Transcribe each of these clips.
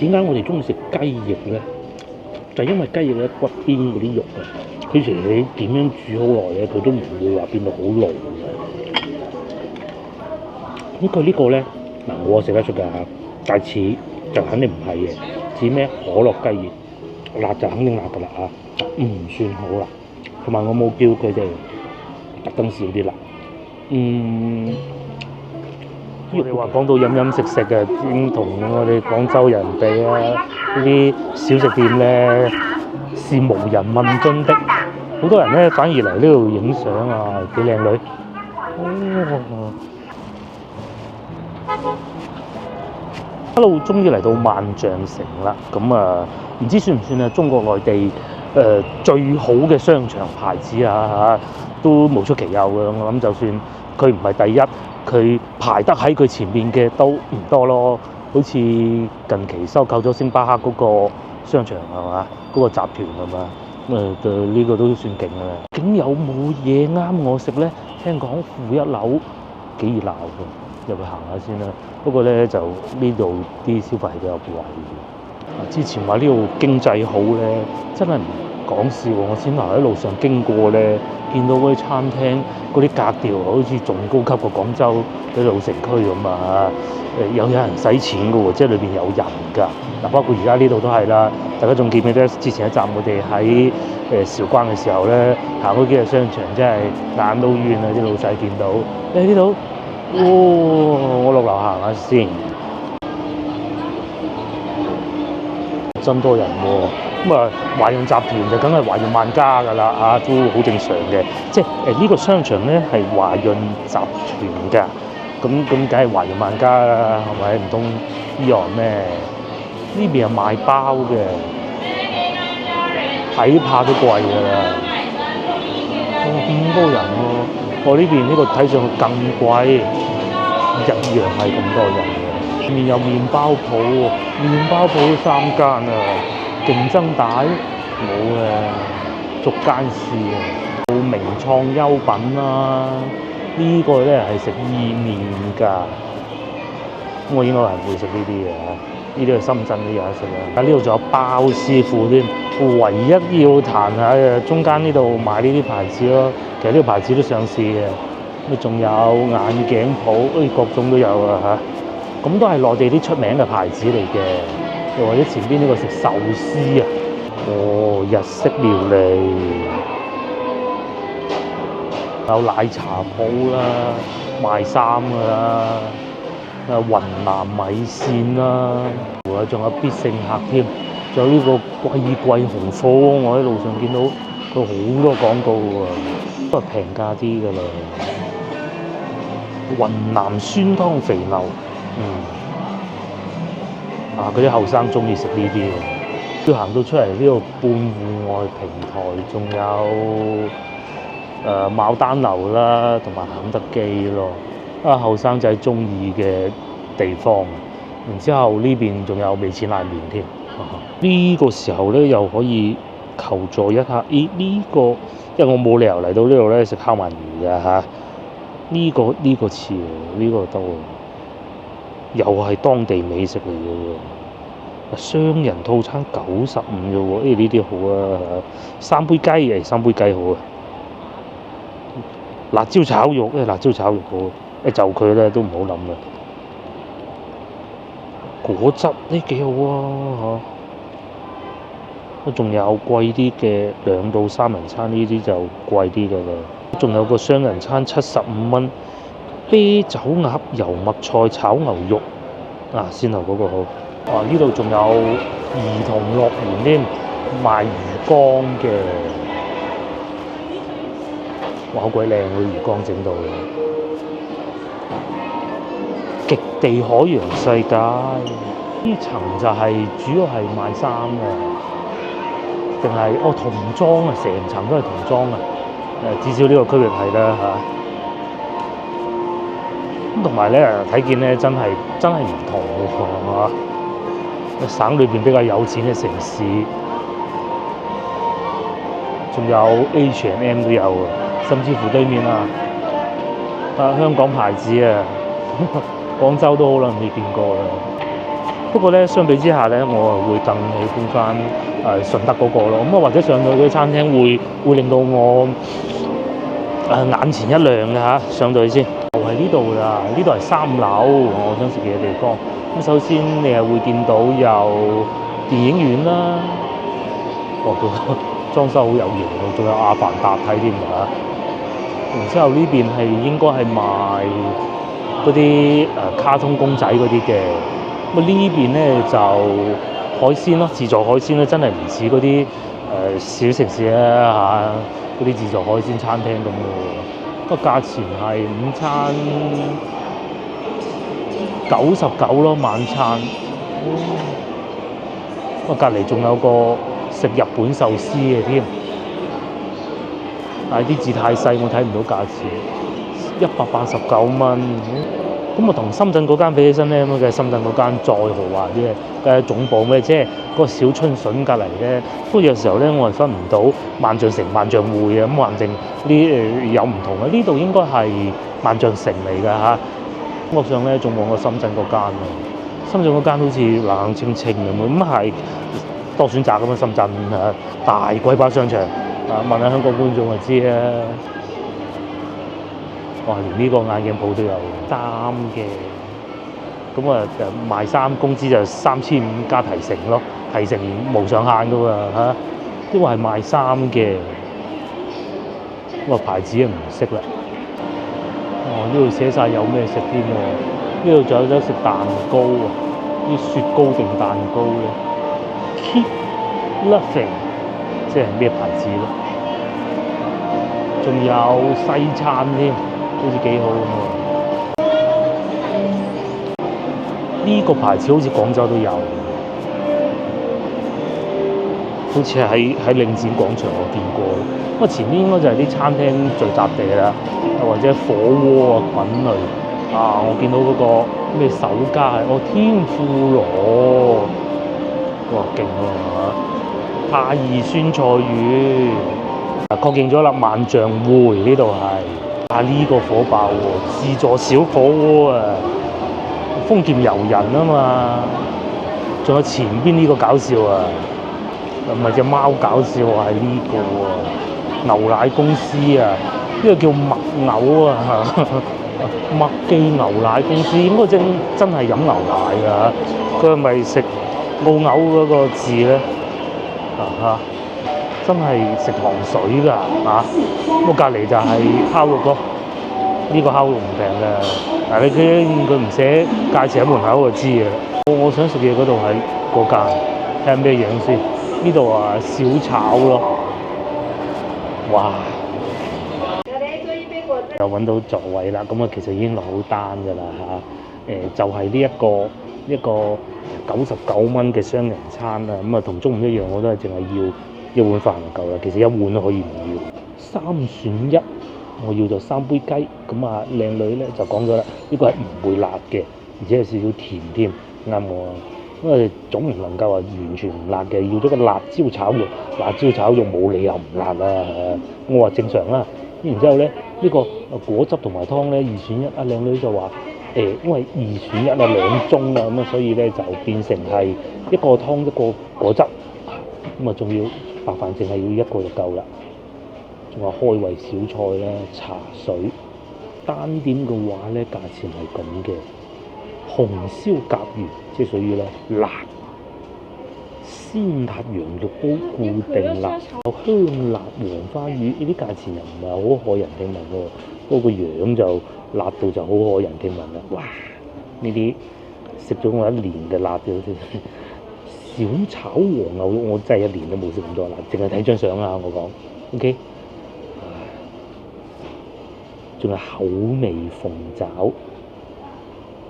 點解我哋中意食雞翼咧？就因為雞翼咧骨邊嗰啲肉啊，佢其實你點樣煮好耐咧，佢都唔會話變到好老嘅。咁佢呢個咧嗱，我食得出㗎嚇，但似就肯定唔係嘅，似咩可樂雞翼，辣就肯定辣㗎啦嚇，唔算好辣。同埋我冇叫佢哋特登少啲辣。我哋話講到飲飲食食嘅，已經同我哋廣州人比啊，呢啲小食店咧是無人問津的，好多人咧反而嚟呢度影相啊，幾靚女。Hello， 終於嚟到萬象城啦，咁啊唔知算唔算啊中國內地最好嘅商場牌子啊嚇，都無出其右嘅。我諗就算佢唔係第一，佢排得喺佢前面嘅都唔多咯。好似近期收購咗星巴克嗰個商場係嘛，嗰個集團係嘛，呢個都算勁嘅啦。竟有冇嘢啱我食咧？聽講負一樓幾熱鬧嘅，入去行下先啦。不過咧就呢度啲消費係比較貴。之前話呢度經濟好咧，真係唔講笑喎！我先頭喺路上經過咧，見到嗰啲餐廳嗰啲格調好似仲高級過廣州啲老城區咁啊！有人使錢嘅喎，即係裏邊有人㗎。嗱，包括而家呢度都係啦。大家仲記唔記得之前一集我哋喺韶關嘅時候咧，行嗰幾個商場真係眼都冤啊！啲老細見到呢度，我落樓行下先。真多人喎，咁啊華潤集團就梗係華潤萬家㗎啦，啊都好正常嘅，即係呢個商場咧係華潤集團㗎，咁梗係華潤萬家啦，係咪？唔通依樣咩？呢邊係賣包嘅，睇怕都貴㗎啦，咁多人喎，我呢邊呢個睇上去更貴，一樣係咁多人嘅。面有麵包鋪喎，麵包鋪都3間啊，競爭大冇啊，逐間試啊。到名創優品啦，呢個咧係食意麵㗎，我應該係唔會食呢啲嘅，呢啲係深圳啲有得食啊。啊，呢度仲有包師傅添，唯一要彈下嘅中間呢度買呢啲牌子咯，其實呢個牌子都上市嘅。咁仲有眼鏡鋪，各種都有啊嚇。咁都係內地啲出名嘅牌子嚟嘅，又或者前邊呢個食壽司啊，日式料理，有奶茶鋪啦，賣衫㗎啦，雲南米線啦，仲有必勝客添，仲有呢個貴紅貨，我喺路上見到佢好多廣告喎，都係平價啲㗎啦。雲南酸湯肥牛。嗰啲後生中意食呢啲嘅，都行到出嚟呢個半戶外平台，仲有牡丹樓啦，同埋肯德基咯，後生仔中意嘅地方。然之後呢邊仲有味千拉麵添。呢個時候咧又可以求助一下，呢個因為我冇理由嚟到呢度咧食烤鰻魚㗎嚇。呢個似喎，呢個多。又係當地美食嚟嘅喎，雙人套餐95啫喎，呢啲好啊，3杯雞3杯雞好啊，辣椒炒肉辣椒炒肉好，就佢咧都唔好諗啦。果汁呢幾好啊嚇，仲有貴啲嘅2到3人餐呢啲就貴啲㗎啦，仲有個雙人餐75蚊。啤酒鴨油麥菜炒牛肉先頭嗰個好。呢度仲有兒童樂園添，賣魚缸嘅，哇好鬼靚喎，魚缸整到嘅。極地海洋世界呢層就係主要係賣衫嘅，定係童裝啊？成層都係童裝啊！至少呢個區域係啦嚇。同埋咧睇見咧真係唔同喎，係嘛？省裏邊比較有錢嘅城市，仲有 H&M 都有啊，甚至乎對面香港牌子啊，廣州都好耐未見過啦。不過咧，相比之下咧，我會更喜歡翻順德嗰個咯。咁啊，或者上到去餐廳會令到我眼前一亮嘅嚇。上到去先，就係呢度啦。呢度係3樓，我想食嘢嘅地方。咁首先你係會見到有電影院啦，個裝修好有型喎，仲有阿凡達睇添㗎。然之後呢邊係應該係賣嗰啲卡通公仔嗰啲嘅。咁呢邊咧就海鮮咯，自助海鮮咧真係唔似嗰啲小城市啦嚇，嗰啲自助海鮮餐廳咁嘅喎。個價錢係午餐99咯，晚餐。隔離仲有個食日本壽司嘅添，但係啲字太細，我睇唔到價錢。189蚊。咁啊，同深圳嗰間比起身咧，咁嘅深圳嗰間再豪華啲嘅總部咩，即係嗰個小春筍隔離咧。不過有時候咧，我係分唔到萬象城、萬象匯啊。咁橫掂呢有唔同嘅，呢度應該係萬象城嚟㗎嚇。我上咧仲望過深圳嗰間啊，深圳嗰間好似冷冷清清咁，咁係多選擇咁啊。深圳大鬼巴商場問下香港觀眾就知啦。哇！連呢個眼鏡鋪都有衫嘅，咁啊賣衫工資就3500加提成咯，提成無上限㗎喎嚇。因為係賣衫嘅，個牌子啊唔識啦。呢度寫晒有咩食添喎？呢度仲有得食蛋糕啊，啲雪糕定蛋糕咧 ？Keep Loving， 即係咩牌子咧？仲有西餐添。好似幾好咁喎！呢個牌子好似廣州都有，好似喺領展廣場我見過。不過前面應該就係啲餐廳聚集地啦，或者火鍋啊、滾類啊。我見到嗰個咩首家係天婦羅，哇勁喎！太二酸菜魚確認咗啦，萬象匯呢度係。呢個火爆喎，自助小火鍋啊，豐儉由人啊嘛，仲有前邊呢個搞笑啊，唔係隻貓搞笑啊，係呢個喎，牛奶公司啊，呢個叫麥牛啊，麥記牛奶公司應該真係飲牛奶㗎，佢係咪食澳牛嗰個字咧？真係食糖水㗎嚇！我隔離就係烤肉咯，呢個烤肉唔平㗎。嗱，你見佢唔寫價錢喺門口就知嘅啦。我想食嘢嗰度係嗰間，睇下咩樣先。呢度啊小炒咯，哇！又揾到座位啦，咁啊其實已經落好單㗎啦嚇。就係呢個99蚊嘅雙人餐啦，咁啊同中午一樣，我都係淨係要1碗飯就夠啦。其實1碗都可以唔要，3選1，我要就3杯雞。咁啊靚女咧就講咗啦，呢個係唔會辣嘅，而且有少少甜添，啱我。因為總唔能夠話完全唔辣嘅，要咗個辣椒炒肉，辣椒炒肉冇理由唔辣啊！我話正常啦。然之後咧，呢個果汁同埋湯咧2選1，阿靚女就話因為2選1啊2盅啦，咁啊所以咧就變成係一個湯一個果汁，咁啊仲要白飯淨係要1個就夠啦。仲有開胃小菜啦、茶水，單點嘅話咧價錢係咁嘅。紅燒甲魚即係屬於咧辣，鮮辣羊肉煲固定辣，香辣黃花魚，呢啲價錢又唔係好駭人聽聞喎，不過個樣就辣到就好駭人聽聞啦。哇！呢啲食咗我1年嘅辣嘅，小炒黃牛肉我真係1年都冇食咁多辣，淨係睇張相啊！我講 OK， 仲有口味鳳爪。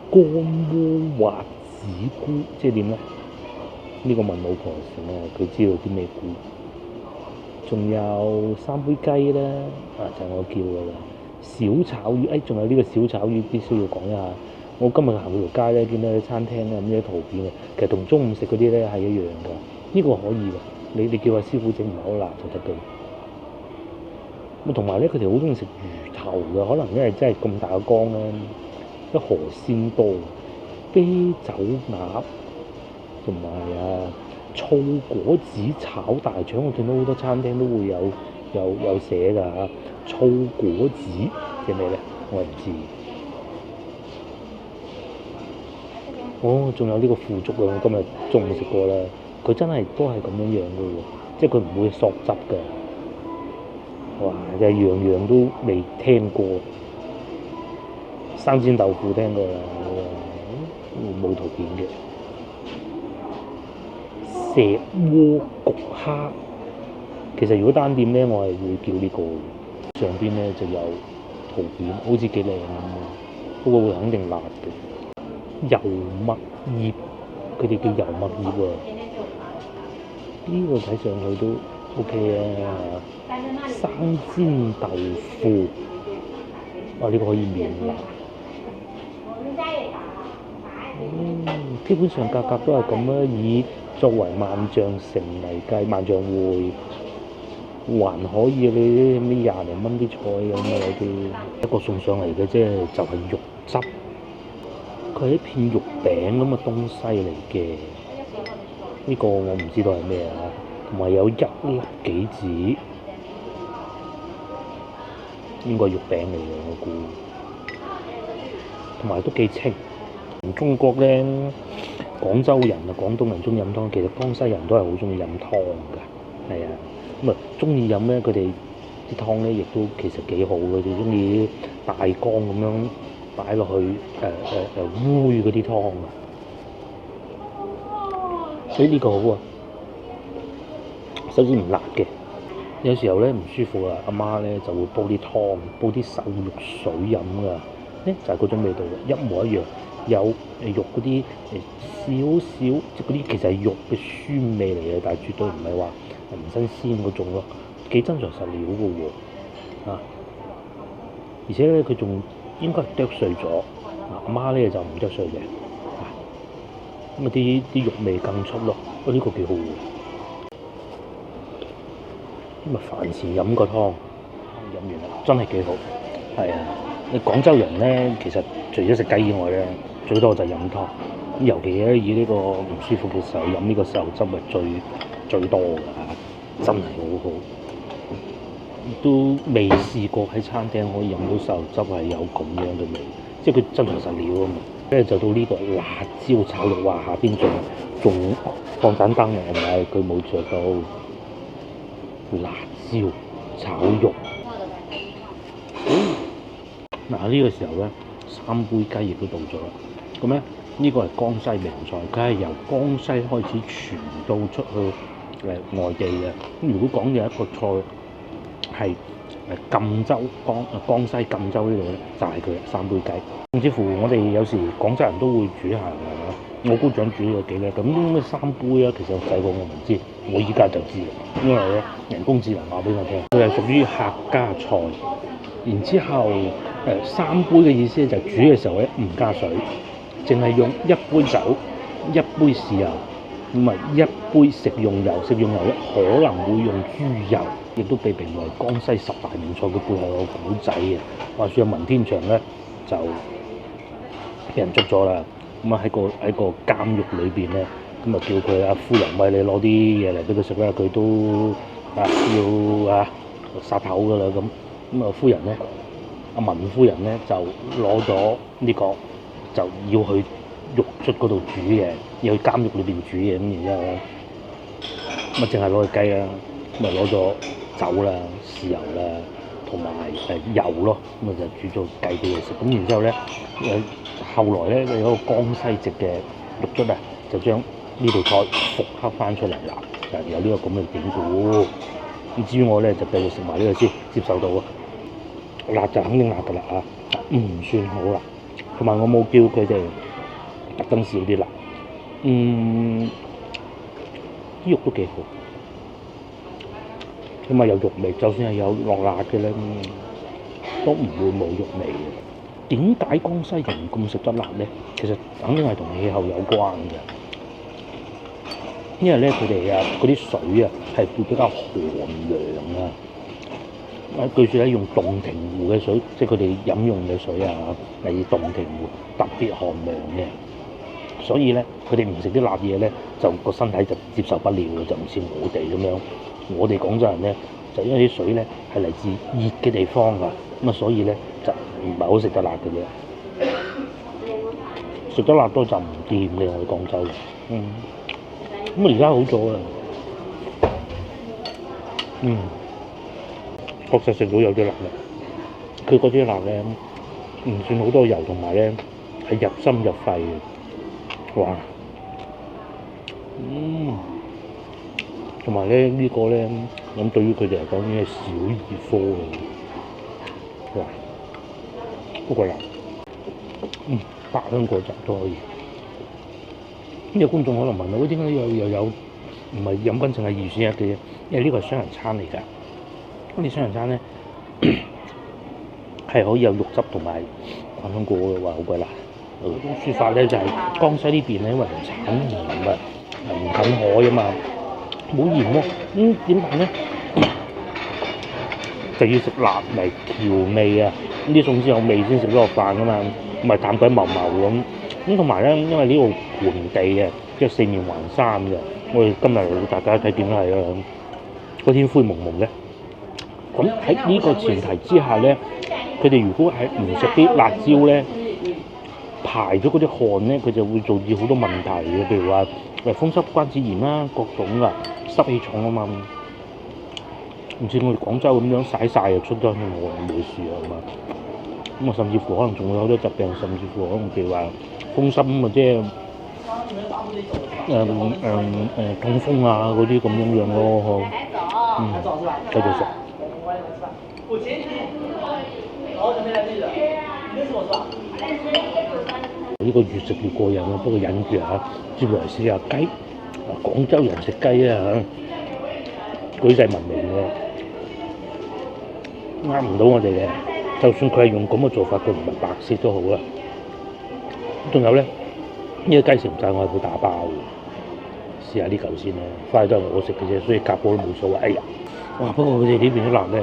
乾鍋滑子菇即係點咧？呢個問老婆成啊，佢知道啲咩菇。仲有3杯雞啦，就係我叫㗎啦。小炒魚，仲有呢個小炒魚必須要講一下。我今日行嗰條街咧，見到啲餐廳咧咁啲圖片嘅，其實同中午食嗰啲咧係一樣㗎。呢個可以㗎，你叫阿師傅整唔係好辣就得㗎。咁同埋咧，佢哋好中意食魚頭㗎，可能因為真係咁大個缸咧。啲河鮮多，啤酒鴨同埋醋果子炒大腸，我見到好多餐廳都會有寫㗎嚇。醋果子係咩咧？我唔知。哦，仲有呢個腐竹啊！我今日中午食過啦，佢真係都係咁樣嘅喎，即係佢唔會索汁嘅。哇！真係樣樣都未聽過。生煎豆腐聽過啦，冇圖片嘅。石鍋焗蝦，其實如果單點咧，我係會叫呢個嘅。上邊咧就有圖片，好似幾靚咁喎，不過會肯定辣嘅。油麥葉，佢哋叫油麥葉喎。呢個睇上去都 OK 啊。生煎豆腐，呢個可以免辣。基本上價格都係咁啦。以作為萬象城嚟計，萬象匯還可以，你咩20零蚊啲菜咁啊，有啲一個送上嚟嘅啫，就係肉汁。佢係一片肉餅咁嘅東西嚟嘅，呢個我唔知道係咩啊。同埋有1粒杞子，應該係肉餅嚟嘅我估。同埋都幾清。中國咧，廣州人啊、廣東人中意飲湯，其實江西人都係好中意飲湯㗎，係啊。咁啊，中意飲咧，佢哋啲湯咧亦都其實幾好嘅，就中意大缸咁樣擺落去煨嗰啲湯啊。所以呢個好啊。首先唔辣嘅，有時候咧唔舒服啊，阿媽咧就會煲啲湯，煲啲瘦肉水飲㗎，咧就係嗰種味道嘅，一模一樣。有肉嗰啲少少，即嗰啲其實係肉嘅酸味嚟嘅，但係絕對唔係話唔新鮮嗰種咯，幾真材實料嘅喎，而且咧佢仲應該係剁碎咗，阿媽咧就唔剁碎嘅，咁啲肉味更出咯，呢個幾好喎。咁飯前飲個湯，飲完啦，真係幾好，係啊！你廣州人咧，其實除咗食雞以外咧，最多就係飲湯。咁尤其咧以呢個唔舒服嘅時候飲呢個豉油汁係最多㗎嚇，真係好好。都未試過喺餐廳可以飲到豉油汁係有咁樣嘅味，即係佢真材實料啊嘛。跟住就到呢個辣椒炒肉，哇！下邊仲放盞燈啊，係咪？佢冇着到辣椒炒肉。嗱，呢個時候咧，3杯雞亦都到咗啦。咁咧呢個係江西名菜，佢係由江西開始傳到出去外地嘅。咁如果講嘅一個菜係贛州江西贛州呢度咧，就係佢3杯雞。甚至乎我哋有時廣州人都會煮下嘅，我姑丈煮咗幾叻。咁咩3杯啊？其實細個我唔知，我依家就知啦。因為咧人工智能話俾我聽，佢係屬於客家菜。然之後3杯嘅意思咧就係煮嘅時候咧唔加水，淨係用1杯酒、1杯豉油，咁啊1杯食用油。食用油咧可能會用豬油，亦都被評為江西10大名菜。佢背後有個古仔嘅，話說文天祥咧就俾人捉咗啦，咁啊喺個監獄裏邊咧，咁啊叫佢阿夫人喂，你攞啲嘢嚟俾佢食啦，佢都要殺頭噶啦咁。咁啊夫人咧，阿文夫人咧就攞咗呢個就要去獄卒嗰度煮嘢，要去監獄裏邊煮嘢。咁然之後咧，咁啊淨係攞個雞啦，咁啊攞咗酒啦、豉油啦，同埋油咯，咁啊就煮咗雞俾佢食。咁然之後咧，後來咧有一個江西籍嘅獄卒啊，就將呢道菜復刻翻出嚟啦，就有呢個咁嘅典故。咁至於我咧就繼續食埋呢個先，接受到啊，辣就肯定辣㗎啦嚇，唔算好辣。同埋我冇叫佢哋特登少啲辣，啲肉都幾好，起碼有肉味。就算係有落辣嘅咧，都唔會冇肉味嘅。點解江西人咁食得辣咧？其實肯定係同氣候有關嘅。因為咧，佢哋嗰啲水係會比較寒涼啊。據說咧，用洞庭湖嘅水，即係佢哋飲用嘅水例如洞庭湖特別寒涼嘅，所以咧佢哋唔食啲辣嘢咧，就個身體就接受不了嘅，就唔似我哋咁樣。我哋廣州人咧，就因為啲水咧係嚟自熱嘅地方㗎，咁啊所以咧就唔係好食得辣嘅啫。食得辣多就唔掂嘅，我哋廣州人。咁而家好咗啦。確實食到有啲辣嘅，佢嗰啲辣咧唔算好多油，同埋咧係入心入肺嘅。哇！同埋咧呢個咧，咁對於佢哋嚟講已經係小兒科嘅。哇！不過辣，百香果汁都可以。有觀眾可能問我：點解又有唔係飲品淨係2選1嘅啫？因為呢個係雙人餐嚟㗎。咁你雙人餐咧係可以有肉汁同埋百香果嘅，話好鬼辣。説法咧就係江西呢邊咧，因為產鹽啊，唔近海啊嘛，冇鹽喎。點辦咧？就要食辣嚟調味啊！呢啲餸先有味先食得落飯㗎嘛，唔係淡鬼茂茂咁。咁同埋咧，因為呢度盆地嘅，即係四面環山嘅，我哋今日大家睇點係啊？個天灰蒙蒙嘅。咁喺呢個前提之下咧，佢哋如果係唔食啲辣椒咧，排咗嗰啲汗咧，佢就會導致好多問題嘅，譬如話風濕關節炎啦，各種啊濕氣重啊嘛。唔似我哋廣州咁樣曬曬就出咗去，我冇事啊嘛。咁啊，甚至乎可能仲會有好多疾病，甚至乎可能譬如話風濕啊，即係痛風啊嗰啲咁樣咯。繼續食。呢個越食越過癮啊！不過忍住嚇，接落嚟試下雞。廣州人食雞啊嚇，舉世聞名嘅，呃唔到我哋嘅。就算佢係用咁嘅做法，佢唔係白色都好啦。仲有咧，呢個雞食唔晒，我係會打包嘅。試下呢嚿先啦，塊都係我食嘅啫，所以夾波都冇所謂。哎呀，哇！不過佢哋呢邊啲辣咧，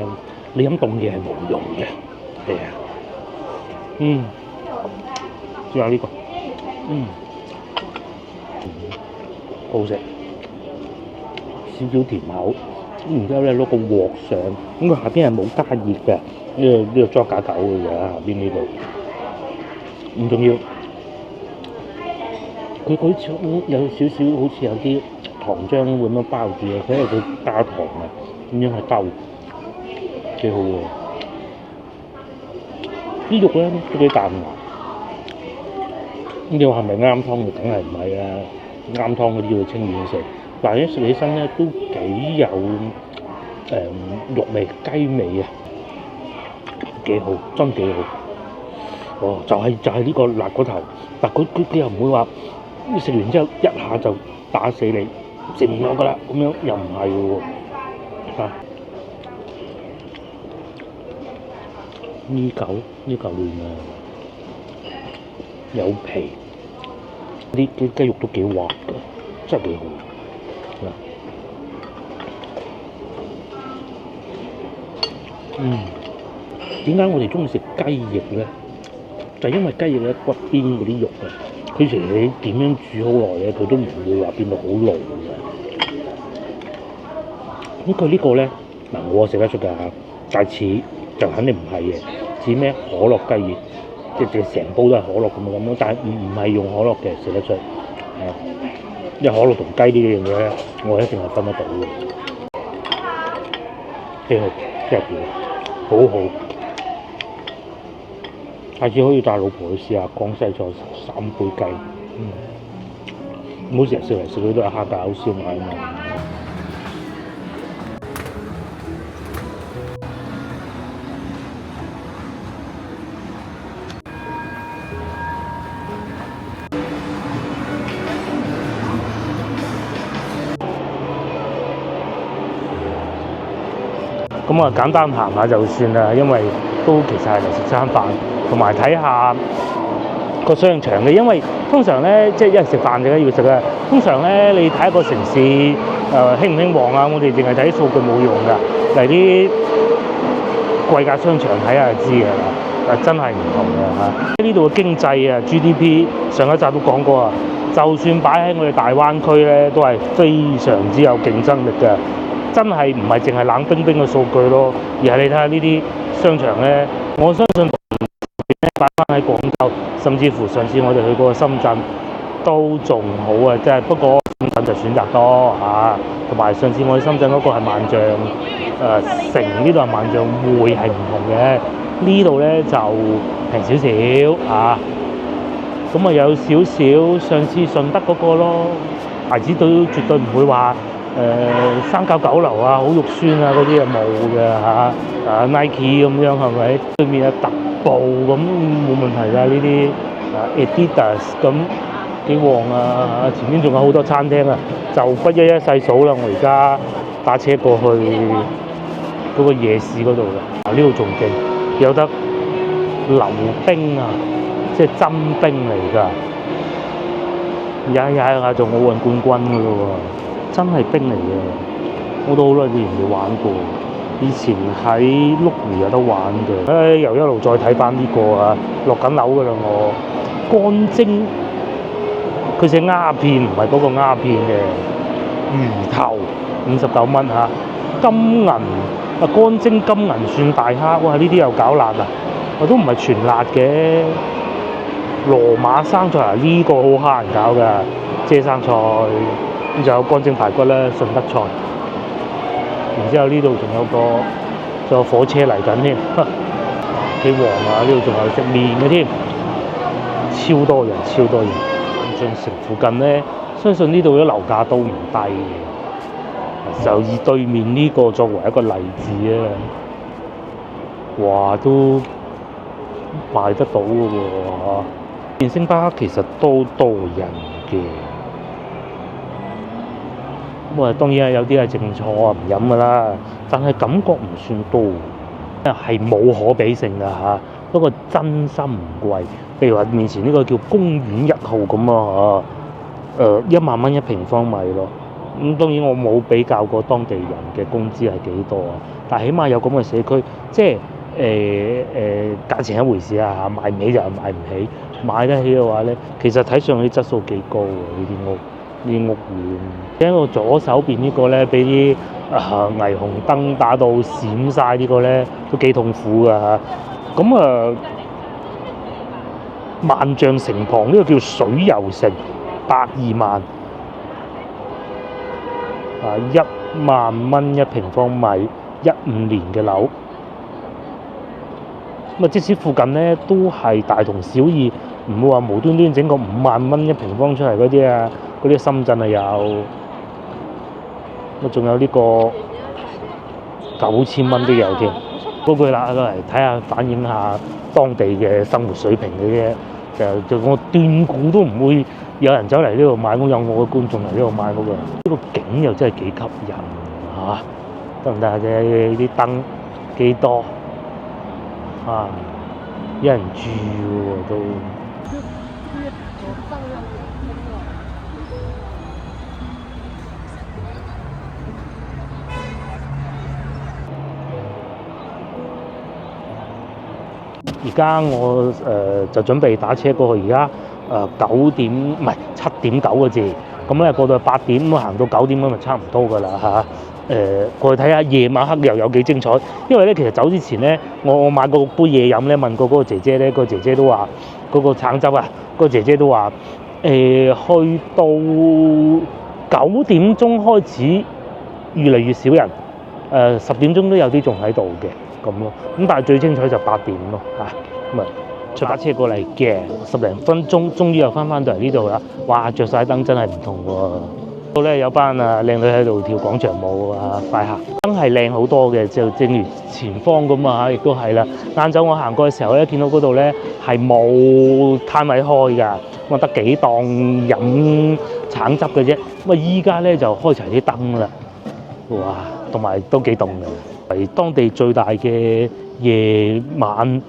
你飲凍嘢係冇用嘅。係啊，試下呢個，好食，少少甜口。然之後咧攞個鑊上，咁佢下邊係冇加熱嘅，呢個裝假狗嘅嘢下邊呢度，唔重要。佢嗰啲有少少好似有啲糖漿咁樣包住嘅，佢係佢加糖啊，咁樣係兜，幾好喎。啲肉咧都幾彈牙。咁你話係咪啱湯嘅？梗係唔係啦，啱湯嗰啲要清遠食。但係一食起身咧都幾有肉味、雞味啊，幾好，真幾好。就係呢個辣嗰頭，但佢又唔會話你食完之後一下就打死你，食唔落㗎啦，咁樣又唔係喎嚇。呢嚿嫩啊，有皮，啲雞肉都幾滑㗎，真係幾好。點解我哋中意食雞翼咧？就因為雞翼咧骨邊嗰啲肉啊，佢其實你點樣煮好耐咧，佢都唔會話變到好老嘅。咁佢呢個咧嗱，我食得出㗎嚇，但似就肯定唔係嘅，似咩可樂雞翼，即係成煲都係可樂咁樣，但係唔係用可樂嘅，食得出。因為可樂同雞呢樣嘢咧，我一定係分得到嘅。幾好，真係幾好，好好。下次可以帶老婆去試下江西菜3杯雞。唔好成日食嚟食去都係蝦餃燒賣啊嘛。咁啊，簡單行下就算啦，因為都其實係嚟食餐飯，同埋睇下個商場嘅。因為通常咧，即係一日食飯就梗要食啦。通常咧，你睇一個城市興唔興旺啊？我哋淨係睇數據冇用㗎，嚟啲貴價商場睇下就知㗎啦。真係唔同嘅嚇。呢度嘅經濟啊 GDP 上一集都講過啊，就算擺喺我哋大灣區咧，都係非常之有競爭力嘅。真係唔係淨係冷冰冰嘅數據咯，而係你睇下呢啲商場咧，我相信擺翻喺廣州，甚至乎上次我哋去過深圳都仲好啊！即係不過深圳就選擇多嚇，同埋上次我去深圳嗰個係萬象城，呢度係萬象匯係唔同嘅，呢度咧就平少少嚇。咁啊有少少上次順德嗰個咯，牌子都絕對唔會話三教九流啊、好肉酸啊嗰啲啊冇嘅嚇。Nike 咁樣係咪？對面啊特步咁冇問題㗎呢啲，Adidas 咁幾旺啊！前面仲有好多餐廳啊，就不一一細數啦。我而家打車過去嗰個夜市嗰度啦，呢度仲勁，有得溜冰啊！即係真冰嚟㗎，踩下做奧運冠軍㗎咯喎，真係冰嚟嘅，我都好耐之前未玩過，以前喺碌魚有得玩嘅，又一路再睇翻呢個啊，落緊樓㗎啦我，乾蒸，佢寫鴉片唔係嗰個鴉片嘅，魚頭59蚊嚇，金銀乾蒸金銀蒜大蝦，哇呢啲又搞辣啊，我都唔係全辣嘅。羅馬生菜啊，呢個好蝦人搞㗎，遮生菜，咁就有乾蒸排骨啦，順德菜。然之後呢度仲有火車嚟緊添，幾旺啊！呢度仲有食麵嘅添，超多人。萬象城附近咧，相信呢度嘅樓價都唔低嘅，就以對面呢個作為一個例子啊，哇都買得到嘅喎。星巴克其實都多人嘅，咁啊當然有啲係靜坐唔飲㗎啦，但係感覺唔算多，係冇可比性㗎嚇。不過真心唔貴，譬如話面前呢個叫公園1號咁啊，1萬蚊1平方米咯。咁當然我冇比較過當地人嘅工資係幾多啊，但係起碼有咁嘅社區，即係價錢一回事啊，買唔起就係買唔起。買得起嘅話咧，其實睇上去質素幾高喎，呢啲屋苑。喺我左手邊呢個咧，俾啲霓虹燈打到閃晒，呢個咧都幾痛苦㗎嚇。咁萬象城旁呢個叫水遊城，120萬，1萬蚊1平方米，15年嘅樓。咁即使附近咧都係大同小異。唔會話無端端整個5萬蚊1平方出嚟嗰啲啊，嗰啲深圳啊有，咁仲有呢個9000蚊都有添。嗰句啦，嚟睇下反映下當地嘅生活水平嘅啫。就我斷估都唔會有人走嚟呢度買屋，有我嘅觀眾嚟呢度買屋㗎。呢個景又真係幾吸引嚇，得唔得啊？啫啲燈幾多啊？有人住喎都。而家我就準備打車過去，而家7點9個字，咁咧過到8點，咁行到9點咁就差唔多㗎啦嚇。過去睇下夜晚黑又有幾精彩，因為咧其實走之前咧，我買過杯嘢飲咧，問過嗰個姐姐咧，個姐姐都話嗰個橙汁啊，個姐姐都話去到9點鐘開始越嚟越少人，10點鐘都有啲仲喺度嘅。咁咯，咁但係最精彩就8點咯嚇，咁啊出把車過嚟嘅10零分鐘，終於又翻到嚟呢度啦。哇，着晒燈真係唔同喎。度咧有班靚女喺度跳廣場舞啊，快行，燈係靚好多嘅，就正如前方咁啊，亦都係啦。晏晝我行過嘅時候咧，見到嗰度咧係冇攤位開㗎，咁啊得幾檔飲橙汁嘅啫。咁啊依家咧就開齊啲燈啦，哇，同埋都幾凍嘅。係當地最大嘅夜晚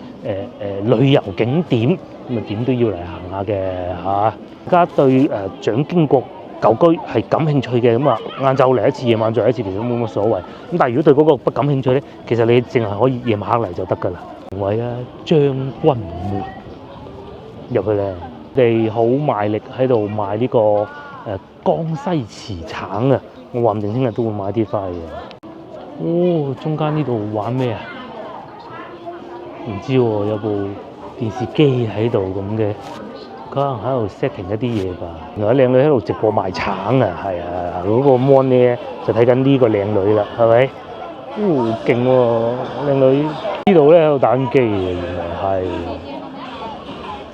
旅遊景點，咁啊點都要嚟行下嘅嚇。大家對蔣經國舊居係感興趣嘅，咁啊晏晝嚟一次，夜晚再嚟一次，其實都冇乜所謂。咁但係如果對嗰個不感興趣咧，其實你淨係可以夜晚黑嚟就得㗎啦。位啊，將軍門入去咧，哋好賣力喺度賣呢個江西瓷橙啊！我話唔定聽日都會買啲翻去嘅。哦，中間呢度玩咩啊？唔知喎，有部電視機喺度咁嘅，可能喺度 setting 一啲嘢吧。原來靚女喺度直播賣橙啊，係啊，嗰個 mon 咧就睇緊呢個靚女啦，係咪？哦，勁喎，靚女呢度咧喺度打緊機嘅，原來係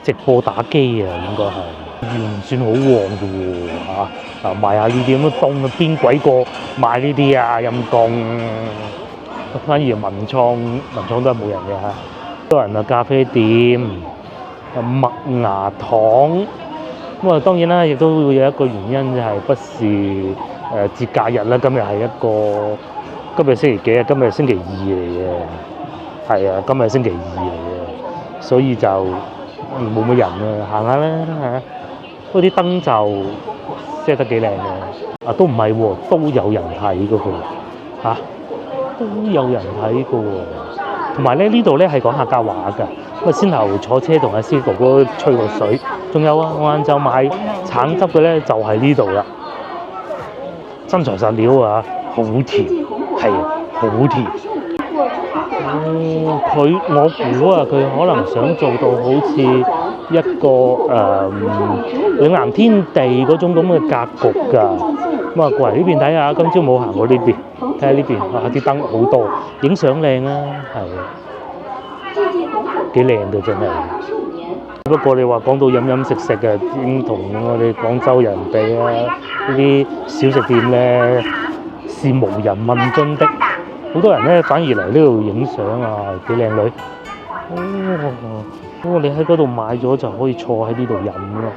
直播打機啊，應該係唔算好旺嘅喎嚇。啊，賣下呢啲咁嘅凍啊，邊鬼個賣呢啲啊？陰公，反而文創都係冇人嘅嚇。多人啊，咖啡店、麥芽糖，咁啊當然啦，亦都會有一個原因就係不是節假日啦。今日星期幾啊？今日星期二嚟嘅，係啊，今日星期二嚟嘅，所以就冇乜人啊，行下啦嚇。嗰啲燈就 set 得幾靚嘅，啊都唔係喎，都有人睇嘅喎，嚇都有人睇嘅喎。同埋咧，呢度咧係講客家話㗎，咁啊先頭坐車同阿師哥哥吹個水，仲有啊，我晏晝買橙汁嘅咧就係呢度啦，真材實料啊，好甜，係啊，好甜。我估啊，佢可能想做到好似一個嶺南天地嗰種咁嘅格局㗎。咁啊過嚟呢邊睇下，今朝冇行過呢邊，睇下呢邊啊啲燈好多，影相靚啊，係啊，幾靚嘅真係。不過你話講到飲飲食食嘅，已經同我哋廣州人比啊，呢啲小食店咧是無人問津的。好多人咧反而嚟呢度影相啊，幾靚女。你喺嗰度買咗就可以坐喺呢度飲咯。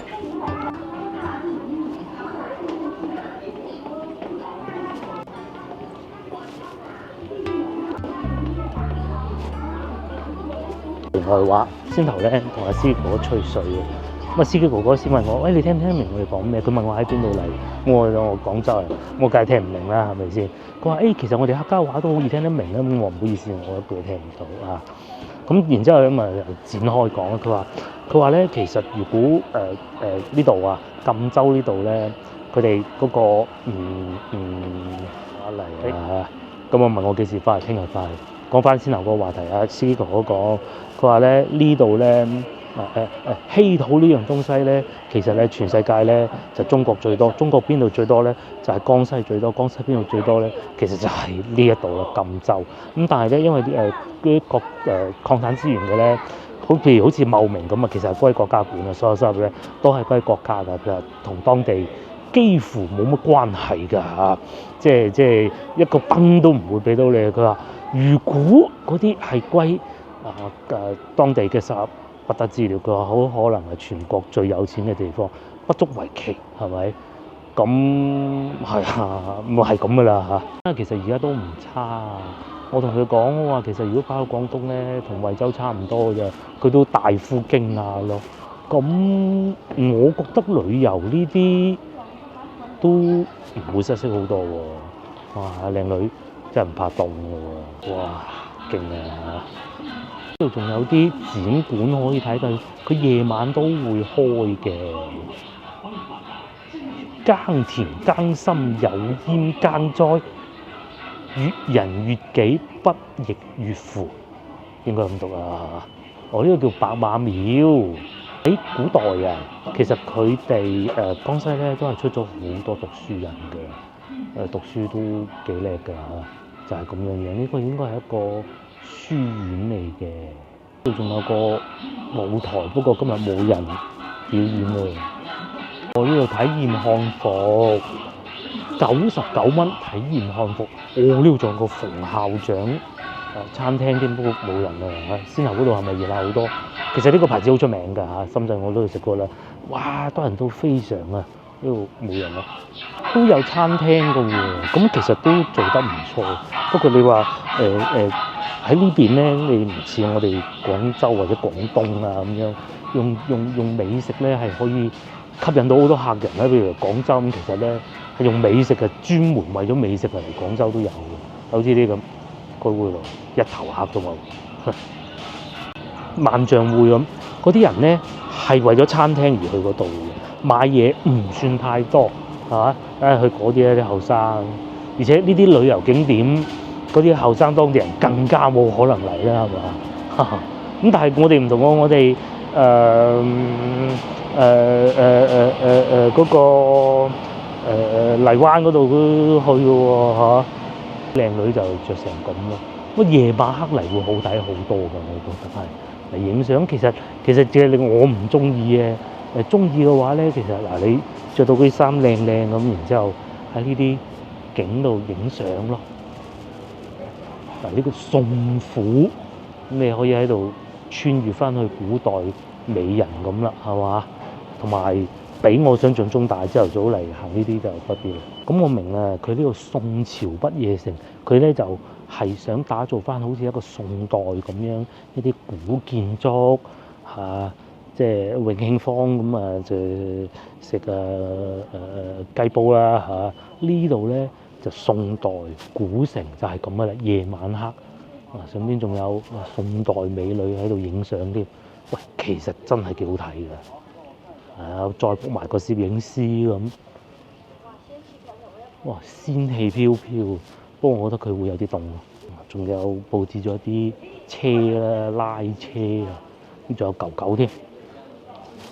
外話先頭咧同阿司機哥哥吹水嘅，咁啊司機哥哥先問我：喂，你聽唔聽得明我哋講咩？佢問我喺邊度嚟，我廣州人，我梗係聽唔明啦，係咪先？佢話：其實我哋客家話都好易聽得明啦。咁我唔好意思，我一句都聽唔到啊。咁然之後咁啊展開講啦。佢話咧，其實如果呢度啊贛州呢度咧，佢哋嗰個嚟啊，咁我問我幾時翻嚟？聽日翻嚟。講翻先頭嗰個話題啊，司機哥哥講，佢話咧呢度咧稀土呢樣東西咧，其實咧全世界咧就中國最多，中國邊度最多咧就係江西最多，江西邊度最多咧其實就係呢一度啦，贛州。咁但係咧因為啲國礦產資源嘅咧，譬如好似茂名咁啊，其實係歸國家管啊，所有收入咧都係歸國家㗎，其實同當地幾乎冇乜關係㗎嚇，即係一個燈都唔會俾到你。佢話如果嗰啲係歸當地嘅收入，不得之了。佢話好可能係全國最有錢嘅地方，不足為奇，係咪？咁係啊，咪係咁噶啦嚇。其實而家都唔差啊。我同佢講，我話其實如果跑到廣東咧，同惠州差唔多嘅，佢都大呼驚訝咯。咁我覺得旅遊呢啲都唔會失色好多喎。哇，靚女真係唔怕凍嘅喎。哇，勁啊！呢度仲有啲展館可以睇到，佢夜晚都會開嘅。耕田耕心有煙耕栽，悅人悅己不亦悅乎？應該咁讀啊！我呢個叫白馬廟。喺古代啊，其實佢哋江西咧都係出咗好多讀書人嘅，讀書都幾叻㗎嚇，就係咁樣樣。呢個應該係一個書院嚟嘅。呢度仲有個舞台，不過今日冇人表演喎。我呢度體驗漢服，99蚊體驗漢服。呢度仲有個馮校長餐廳添，不過冇人啊。先頭嗰度係咪熱鬧好多？其實呢個牌子好出名㗎嚇，深圳我都去食過啦。哇，多人都非常啊，呢度冇人啊，都有餐廳㗎喎。咁其實都做得唔錯。不過你話喺呢邊咧，你唔似我哋廣州或者廣東啊咁樣，用美食咧係可以吸引到好多客人咧。譬如廣州咁，其實咧係用美食嘅，專門為咗美食嚟廣州都有嘅，好似啲咁開會度一頭客都冇。萬象匯咁，嗰啲人咧係為咗餐廳而去嗰度嘅，買嘢唔算太多，係嘛？去嗰啲咧啲後生，而且呢啲旅遊景點嗰啲後生當地人更加冇可能嚟啦，係嘛？咁但係我哋唔同喎，我哋嗰個荔灣嗰度都去嘅喎，嚇，靚女就着成咁咯。乜夜晚黑嚟會好睇好多㗎，我覺得係嚟影相。其實只係令我唔中意嘅，中意嘅話咧，其實嗱你着到嗰啲衫靚靚咁，然之後喺呢啲景度影相咯。嗱呢個宋府，咁你可以喺度穿越翻去古代美人咁啦，係嘛？同埋比我想象中大，朝頭早嚟行呢啲就不必啦。咁我明啊，佢呢個宋朝不夜城，佢咧就係想打造翻好似一個宋代咁樣一啲古建築嚇，即係永慶坊咁啊，就食雞煲啦嚇。呢度咧就宋代古城就係咁噶啦，夜晚黑啊，上邊仲有宋代美女喺度影相添。喂，其實真係幾好睇㗎，再 book 埋個攝影師咁，哇，仙氣飄飄。不過我覺得佢會有啲凍，仲有佈置咗啲車啦、拉車啊，仲有狗狗添，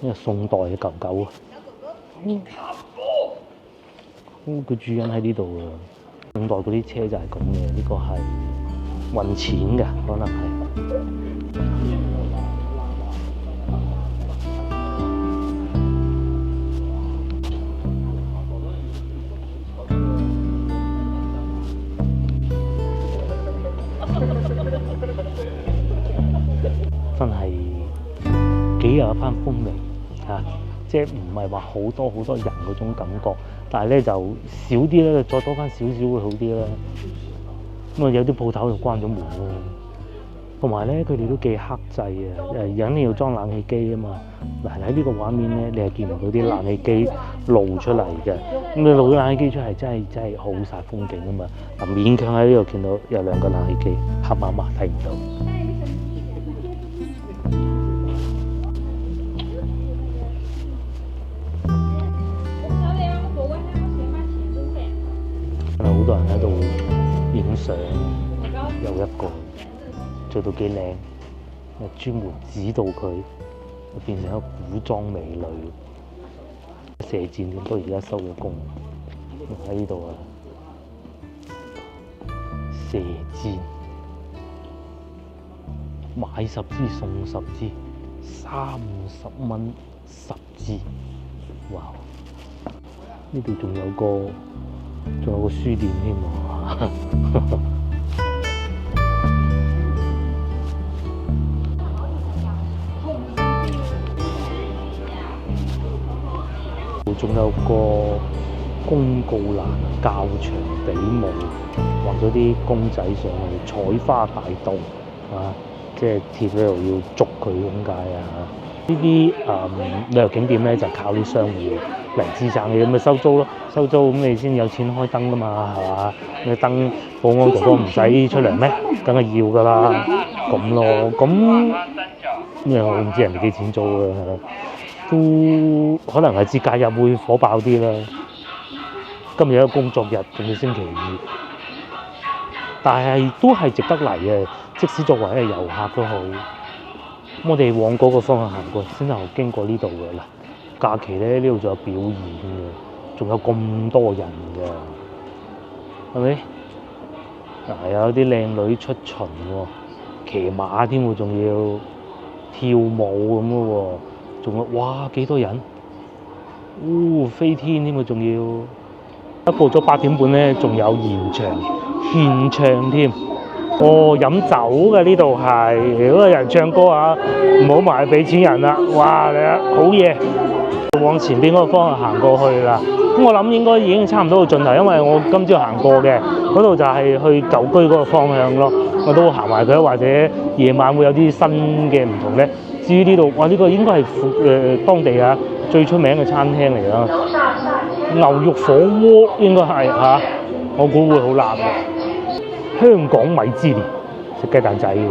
呢個宋代嘅狗狗啊。佢主人喺呢度啊。宋代嗰啲車就係咁嘅，呢個係運錢嘅，可能係。真係幾有一番風味嚇，即係唔係話好多人嗰種感覺，但係咧就少啲咧，再多翻少少會好啲啦。咁啊有啲鋪頭就關咗門咯，同埋咧佢哋都幾克制啊，肯定要裝冷氣機啊嘛。嗱喺呢個畫面咧，你係見唔到啲冷氣機露出嚟嘅，咁你露咗冷氣機出嚟真係好煞風景啊嘛。嗱勉強喺呢度見到有兩個冷氣機，黑麻麻睇唔到。好多人喺度影相，有一個做到幾靚，專門指導佢變成一個古裝美女。射箭點都而家收咗工喺呢度啊！射箭買10支送10支，30蚊10支，哇！呢度仲有個書店添喎。仲有個公告欄，較場比武，畫咗啲公仔上去，採花大盜啊，即係貼喺度要捉佢咁解啊！呢啲旅遊景點咧就靠啲商戶嚟支撐嘅，咁咪收租咯，收租咁你先有錢開燈噶嘛，係嘛？你燈保安哥哥唔使出糧咩？梗係要噶啦，咁咯，咁我唔知人哋幾錢租啊，都可能係節假日會火爆啲啦。今日一個工作日，仲要星期二，但係都係值得嚟嘅，即使作為一個遊客都好。我哋往嗰個方向行過，先後經過呢度嘅啦。假期咧，呢度仲有表演嘅，仲有咁多人嘅，係咪？嗱，有啲靚女出巡喎，騎馬添喎，仲要跳舞咁嘅喎，仲有哇幾多人？飛天添喎，仲要。一過咗8點半咧，仲有獻唱添。飲酒嘅呢度係，如果有人唱歌啊，唔好埋俾錢人啦。哇，你啊好嘢！往前邊嗰個方向行過去啦。咁我諗應該已經差唔多到盡頭，因為我今朝行過嘅嗰度就係去舊居嗰個方向咯。我都行埋佢，或者夜晚會有啲新嘅唔同咧。至於呢度，哇呢個應該係當地啊最出名嘅餐廳嚟啦。牛肉火鍋應該係嚇，我估會好辣嘅。香港米芝蓮食雞蛋仔喎。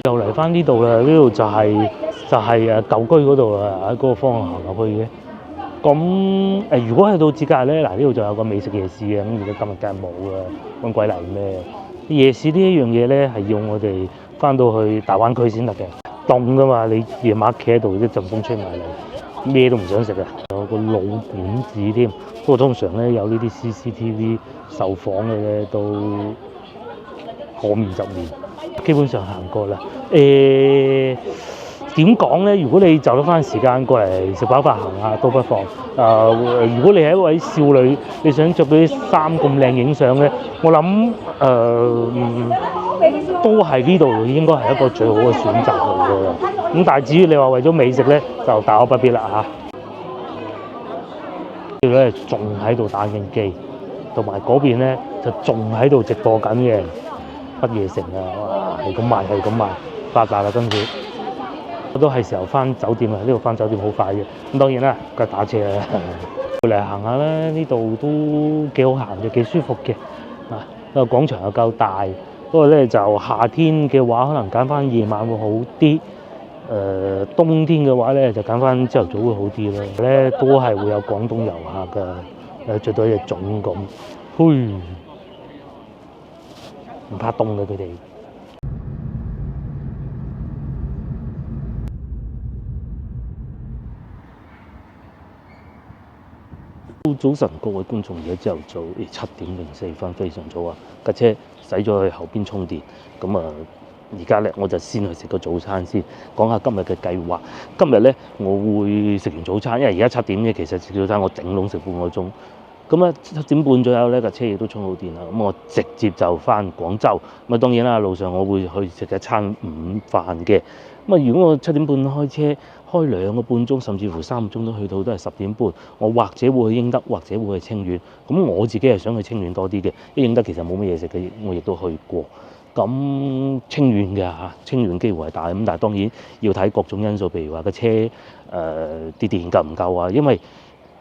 又嚟翻呢度啦，呢度就係舊居嗰度啊，喺嗰個方向行入去嘅。咁如果去到節假日咧，嗱呢度就有個美食夜市嘅，咁而家今日梗係冇啦，揾鬼嚟咩？夜市呢一樣嘢咧，係要我哋翻到去大灣區先得嘅，凍噶嘛，你夜晚企喺度，一陣風吹埋嚟，咩都唔想食啊！有個老本子添，不過通常咧有呢啲 CCTV 受訪嘅咧都可免則免，基本上行過啦。點講咧？如果你就得翻時間過嚟食飽飯行下，都不妨。如果你係一位少女，你想着嗰啲衫咁靚影相咧，我諗都係呢度應該係一個最好嘅選擇嚟嘅。咁但係至於你話為咗美食咧，就大可不必啦嚇。呢度咧仲喺度打緊機，同埋嗰邊咧就仲喺度直播緊嘅不夜城啊！哇，係咁賣，係咁賣，發達啦跟住。我都係時候翻酒店啦，呢度翻酒店好快嘅。咁當然啦，梗係打車啦。過嚟行下啦，呢度都幾好行嘅，幾舒服嘅。個廣場又夠大，不過咧就夏天嘅話，可能揀翻夜晚會好啲。冬天嘅話咧，就揀翻朝頭早會好啲咯。咧都係會有廣東遊客㗎，着到一隻粽咁，嘿，唔怕凍嘅佢哋。早晨，各位觀眾，而家朝頭早7:04，非常早啊！架車駛咗去後邊充電，咁而家咧我就先去食個早餐先，講下今日嘅計劃。今日咧我會食完早餐，因為而家7點啫，其實食早餐我頂籠食半個鐘。咁啊7點半左右咧架車亦都充好電啦，咁我直接就翻廣州。咁當然啦，路上我會去食一餐午飯嘅。咁如果我7點半開車，開2個半鐘，甚至乎3個鐘都去到，都係10點半。我或者會去英德，或者會去清遠。咁我自己係想去清遠多啲嘅，因為英德其實冇乜嘢食嘅，我亦都去過。咁清遠嘅嚇，清遠機會係大，咁但係當然要睇各種因素，譬如話個車啲電夠唔夠啊？因為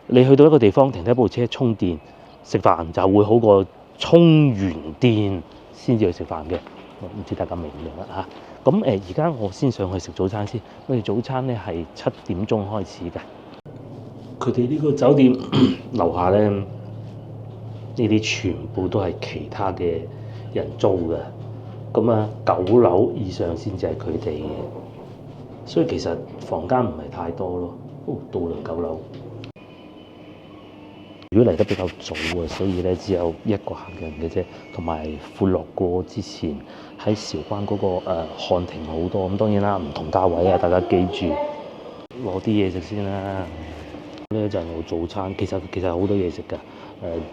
你去到一個地方停低部車充電食飯就會好過充完電先至去食飯嘅。唔知大家明唔明啦嚇？咁而家我先上去食早餐先。我哋早餐咧係7點鐘開始嘅。佢哋呢個酒店樓下咧，呢啲全部都係其他嘅人租嘅。咁9樓以上先至係佢哋嘅，所以其實房間唔係太多咯。到啦9樓。如果嚟得比較早啊，所以咧只有1個客人嘅啫，同埋歡樂過之前喺韶關嗰個漢庭好多。咁當然啦，唔同價位啊，大家記住攞啲嘢食先啦。呢就係我早餐，其實好多嘢食㗎，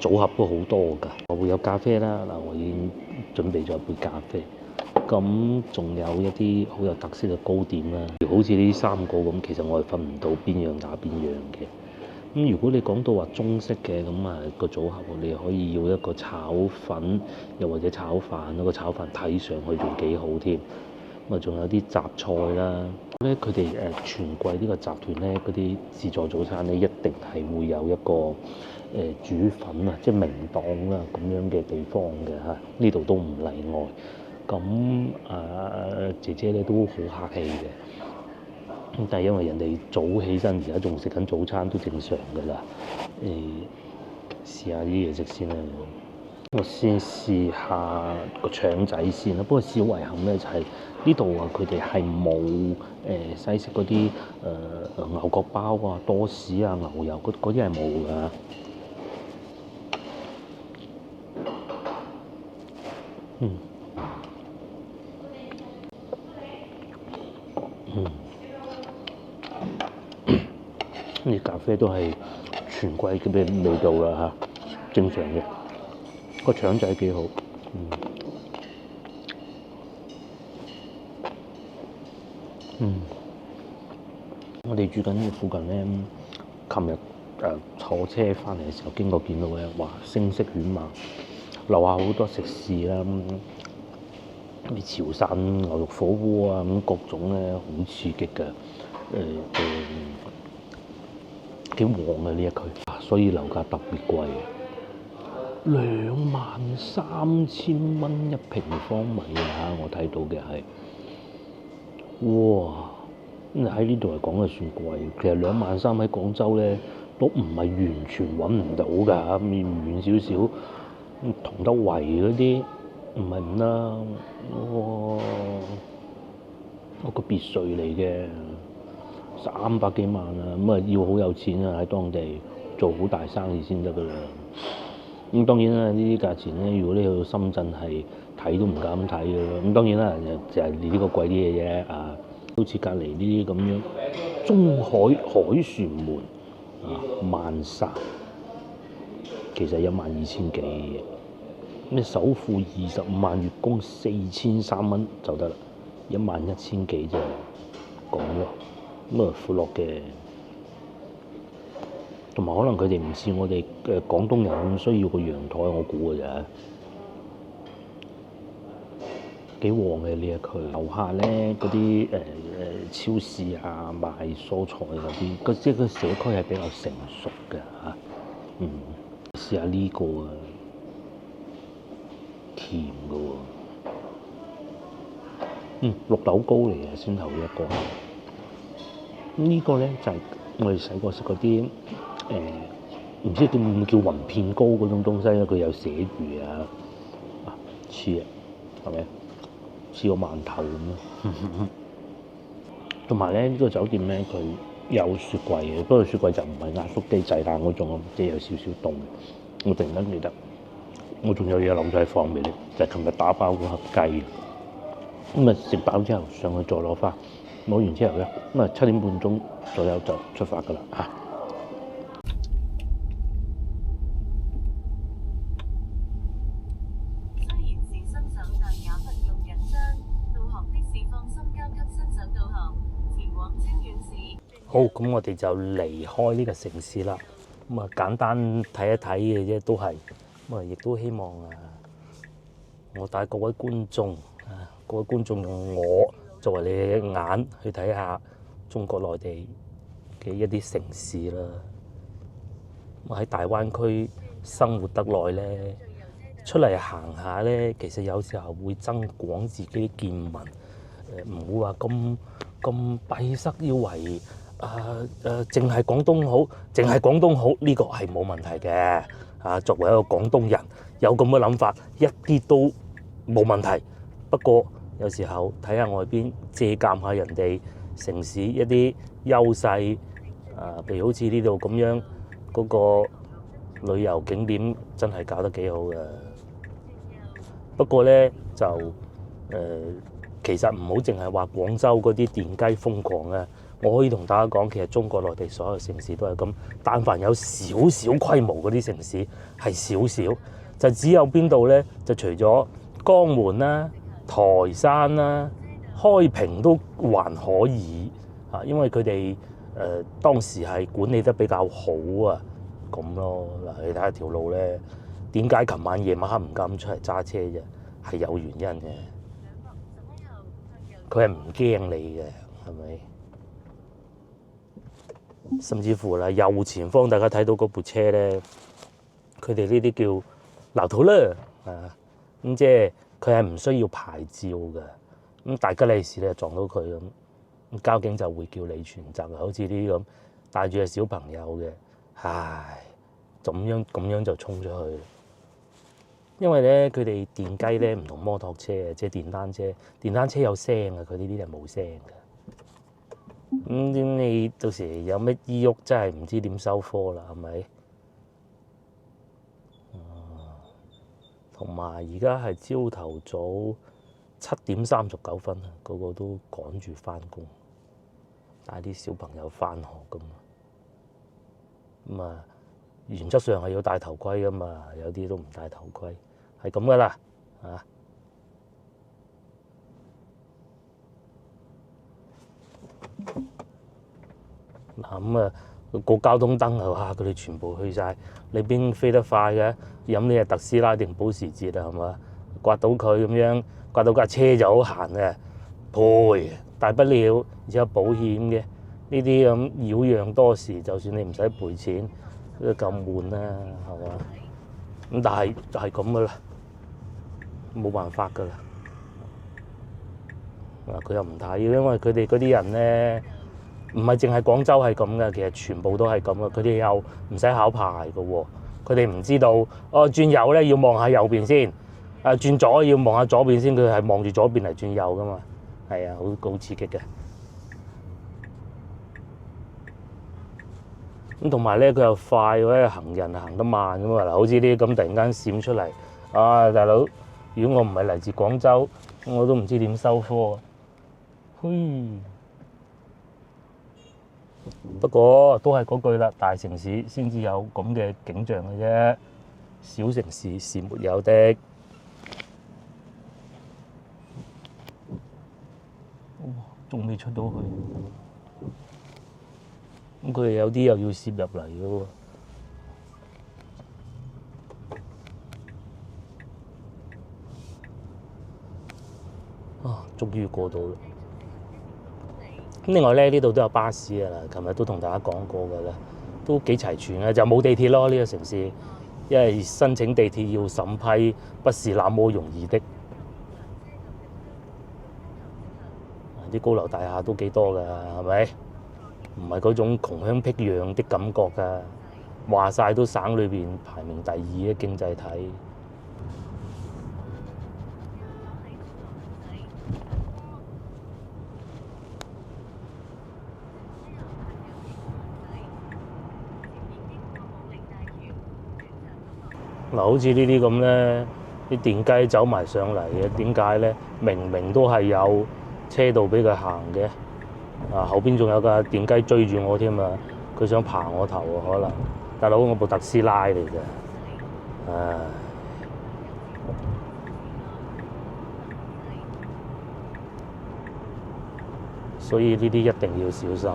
組合都好多㗎。我會有咖啡啦，嗱我已經準備咗一杯咖啡。咁仲有一啲好有特色嘅糕點啦，好似呢3個咁，其實我係分唔到邊樣打邊樣嘅。咁如果你講到話中式嘅咁個組合，你可以要一個炒粉，又或者炒飯。個炒飯睇上去仲幾好添。仲有啲雜菜啦。咧佢哋全季呢個集團咧，嗰啲自助早餐咧，一定係會有一個煮粉啊，即係明檔啦咁樣嘅地方嘅嚇。呢度都唔例外。咁姐姐咧都好客氣嘅。但係因為人哋早起身，而家仲食緊早餐都正常㗎啦。試下啲嘢食先啦。我先試下個腸仔先啦。不過小遺憾咧就係呢度佢哋係冇西式嗰啲牛角包啊、多士啊、牛油嗰啲係冇㗎。啲咖啡都係全季嘅味道啦嚇，正常嘅。個腸仔幾好。我哋住緊呢附近咧，琴日坐車翻嚟嘅時候經過見到咧，哇，聲色犬馬，樓下好多食肆啦，啲潮汕牛肉火鍋啊，咁各種咧好刺激嘅，幾旺嘅呢一區，所以樓價特別貴。23,000蚊一平方米啊！我睇到嘅係，哇！喺呢度嚟講係算貴。其實23,000喺廣州咧都唔係完全揾唔到㗎，遠少少，同德圍嗰啲唔係唔得。哇！一個別墅嚟嘅，300幾萬啊！咁啊要好有錢啊，喺當地做好大生意先得㗎啦。咁當然啦，呢啲價錢咧，如果你去到深圳係睇都唔敢睇嘅咯。咁當然啦，就係呢個貴啲嘅啫啊！好似隔離呢啲咁樣，中海凱旋門啊，萬沙其實12,000幾嘅，咩首付25萬，月供4,300蚊就得啦，11,000幾啫，講咯，咁啊闊落嘅。同埋可能佢哋唔似我哋廣東人咁需要個陽台，我估嘅啫。幾旺嘅呢一區，樓下咧嗰啲超市啊，賣蔬菜嗰啲，即係個社區係比較成熟嘅嚇。試下呢個啊，甜嘅喎。綠豆糕嚟嘅，先頭一個。呢個咧就係我哋細個食嗰啲唔知叫唔叫雲片糕嗰種東西咧，佢有寫住啊，似啊，係咪？似個饅頭咁咯。同埋咧，呢個酒店咧佢有雪櫃嘅，不過雪櫃就唔係壓縮機製冷嗰種，即係有少少凍嘅。我突然間記得，我仲有嘢留咗喺房俾你，就係琴日打包嗰盒雞。咁啊食飽之後上去再攞翻，攞完之後咧，咁啊7點半鐘左右就出發㗎啦嚇。雖然是新手，但也不用緊張。導航的士放心交給新手導航，前往清遠市。好，咁我哋就離開呢個城市啦。咁啊簡單睇一睇嘅啫，都係咁啊，亦都希望我帶各位觀眾各位觀眾用我作為你嘅眼去睇下中國內地嘅一啲城市啦。我喺大灣區生活得耐咧，出嚟行下咧，其實有時候會增廣自己見聞，唔會話咁閉塞，以為淨係廣東好，淨係廣東好呢個係冇問題嘅。作為一個廣東人，有咁嘅諗法一啲都冇問題。不過有時候睇下外邊，借鑑下人哋城市一啲優勢，譬如好似呢度咁樣嗰個旅遊景點真係搞得幾好嘅。不過咧就其實唔好淨係話廣州嗰啲電雞瘋狂啊！我可以同大家講，其實中國內地所有城市都係咁，但凡有少少規模嗰啲城市係少少，就只有邊度咧？就除咗江門啦、台山啦、開平都還可以啊，因為佢哋當時係管理得比較好啊，咁咯。嗱，你睇下條路咧，點解琴晚夜晚黑唔敢出嚟揸車啫？係有原因嘅，佢係唔驚你嘅，係咪？甚至乎啦，右前方大家睇到嗰部車咧，佢哋呢啲叫老頭樂啊，咁即係佢係唔需要牌照嘅。咁大吉利是咧撞到佢咁，交警就會叫你全責，好似呢啲咁帶住個小朋友嘅，唉，咁樣就衝出去。因為咧佢哋電雞咧唔同摩托車啊，即係電單車有聲啊，佢呢啲係冇聲嘅。咁點你到時有咩依郁，真係唔知點收科啦，係咪？同埋而家係朝頭早7:39，個個都趕住翻工，帶啲小朋友翻學噶嘛。咁啊，原則上係要戴頭盔噶嘛，有啲都唔戴頭盔，係咁噶啦，啊！嗱咁啊，個交通燈啊，哇！佢哋全部去晒。你邊飛得快嘅？飲呢個特斯拉定保時捷啊？係嘛？刮到佢咁樣，刮到架車就好閒嘅，賠大不了，而且有保險嘅。呢啲咁擾攘多時，就算你唔使賠錢，都夠悶啦，係嘛？咁但係就係咁噶啦，冇辦法噶啦。佢又唔睇，因為佢哋嗰啲人咧，唔係淨係廣州係咁嘅，其實全部都係咁嘅。佢哋又唔使考牌嘅喎，佢哋唔知道哦轉右咧要望下右邊先，轉左要望下左邊先，佢係望住左邊嚟轉右噶嘛。係啊，好刺激嘅。咁同埋咧，佢又快喎，行人行得慢咁嘛。嗱，好似呢啲咁突然間閃出嚟，大佬，如果我唔係嚟自廣州，我都唔知點收科。不過都係嗰句啦，大城市先至有咁嘅景象嘅啫，小城市是沒有的。哇，仲未出到去。咁佢哋有啲又要攝入嚟嘅喎。終於過到啦。咁另外咧，呢度都有巴士啊啦，琴日都同大家講過㗎啦，都幾齊全嘅，就冇地鐵咯呢個城市，因為申請地鐵要審批，不是那麼容易的。啲高樓大廈都幾多㗎，係咪？唔係嗰種窮鄉僻壤的感覺㗎，話晒都省裏邊排名第2嘅經濟體。嗱，好似呢啲咁咧，啲電雞走埋上嚟嘅，點解咧？明明都係有車道俾佢行嘅，後邊仲有架電雞追住我添啊！佢想爬我頭啊，可能大佬我部特斯拉嚟嘅，唉，所以呢啲一定要小心。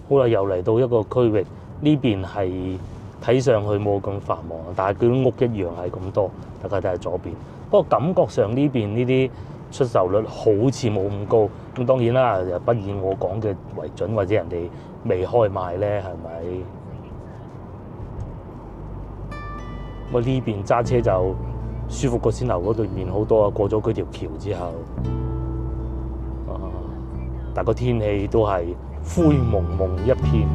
好啦，又嚟到一個區域，呢邊係睇上去冇咁繁忙，但係佢啲屋一樣係咁多。大家睇下左邊，不過感覺上呢邊呢啲出售率好似冇咁高。咁當然啦，又不以我講嘅為準，或者人哋未開賣咧，係咪？我呢邊揸車就舒服過先頭嗰對面好多啊！過咗佢條橋之後，但個天氣都係灰蒙蒙一片。